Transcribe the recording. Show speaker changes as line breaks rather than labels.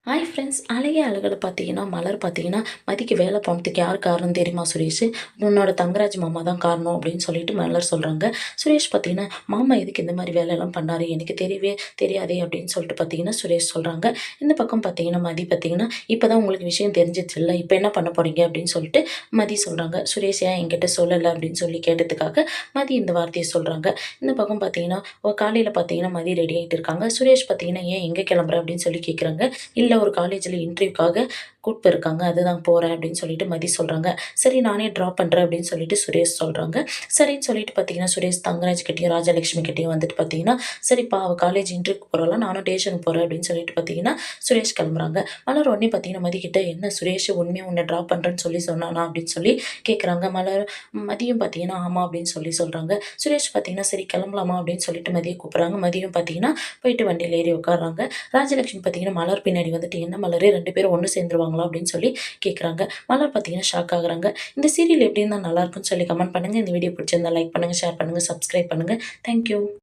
Hi friends. அழகே அழகுல பார்த்தீங்கன்னா, மலர் பார்த்தீங்கன்னா, "மதிக்கு வேலை போனதுக்கு யார் காரணம் தெரியுமா சுரேஷு? உன்னோட தங்கராஜ் மாமா தான் காரணம்." அப்படின்னு சொல்லிட்டு மலர் சொல்றாங்க. சுரேஷ் பார்த்தீங்கன்னா, "மாமா எதுக்கு இந்த மாரி வேலைலாம் பண்ணாரு? எனக்கு தெரியவே தெரியாதே." அப்படின்னு சொல்லிட்டு பார்த்தீங்கன்னா, சுரேஷ் சொல்றாங்க. இந்த பக்கம் பார்த்தீங்கன்னா, மதி பார்த்தீங்கன்னா, "இப்ப தான் உங்களுக்கு விஷயம் தெரிஞ்சிச்சுல்ல, இப்ப என்ன பண்ண போறீங்க?" அப்படின்னு சொல்லிட்டு மதி சொல்றாங்க. சுரேஷ் ஏன் என்கிட்ட சொல்லல அப்படின்னு சொல்லி கேட்டதுக்காக, மதி இந்த வார்த்தைய சொல்றாங்க. இந்த பக்கம் பார்த்தீங்கன்னா, காலையில பார்த்தீங்கன்னா, மதி ரெடி ஆயிட்டு இருக்காங்க. சுரேஷ் பார்த்தீங்கன்னா, "ஏன் எங்க கிளம்புற?" அப்படின்னு சொல்லி கேட்குறாங்க. இல்ல ஒரு காலேஜ்ல இன்டர்வியூக்காக கூட்டு இருக்காங்க. அதுதான் போறேன் அப்படின்னு சொல்லிட்டு மதி சொல்றாங்க. சரி நானே ட்ராப் பண்றேன் அப்படின்னு சொல்லிட்டு சுரேஷ் சொல்றாங்க. சரின்னு சொல்லிட்டு பார்த்தீங்கன்னா, சுரேஷ் தங்கராஜ் கிட்டயும், ராஜலட்சுமி கிட்டயும் வந்துட்டு பார்த்தீங்கன்னா, சரிப்பா அவ காலேஜ் இன்டர்வியூக்கு போறாளா, நானும் டேஷனுக்கு போறேன் அப்படின்னு சொல்லிட்டு பார்த்தீங்கன்னா, சுரேஷ் கிளம்புறாங்க. மலர் உடனே பார்த்தீங்கன்னா, மதி கிட்ட என்ன சுரேஷ் உண்மையா உன்ன ட்ராப் பண்றேன்னு சொல்லி சொன்னானா அப்படின்னு சொல்லி கேட்குறாங்க. மதியும் பார்த்தீங்கன்னா, ஆமா அப்படின்னு சொல்லி சொல்றாங்க. சுரேஷ் பார்த்தீங்கன்னா, சரி கிளம்பலாமா அப்படின்னு சொல்லிட்டு மதிய கூப்பிடுறாங்க. மதியம் பார்த்தீங்கன்னா, போயிட்டு வண்டியில ஏறி உட்கார்றாங்க. ராஜலட்சுமி பார்த்தீங்கன்னா, மலர் பின்னாடி வந்துட்டு, "என்ன மலரு 2 பேரும் ஒண்ணு சேர்ந்துருவாங்களா?" அப்படின்னு சொல்லி கேட்குறாங்க. மலர் பார்த்தீங்கன்னா ஷாக் ஆகுறாங்க. இந்த சீரியல் எப்படி இருந்தா நல்லாயிருக்கும்னு சொல்லி கமெண்ட் பண்ணுங்க. இந்த வீடியோ பிடிச்சிருந்தா லைக் பண்ணுங்க, ஷேர் பண்ணுங்க, சப்ஸ்கிரைப் பண்ணுங்க. Thank you.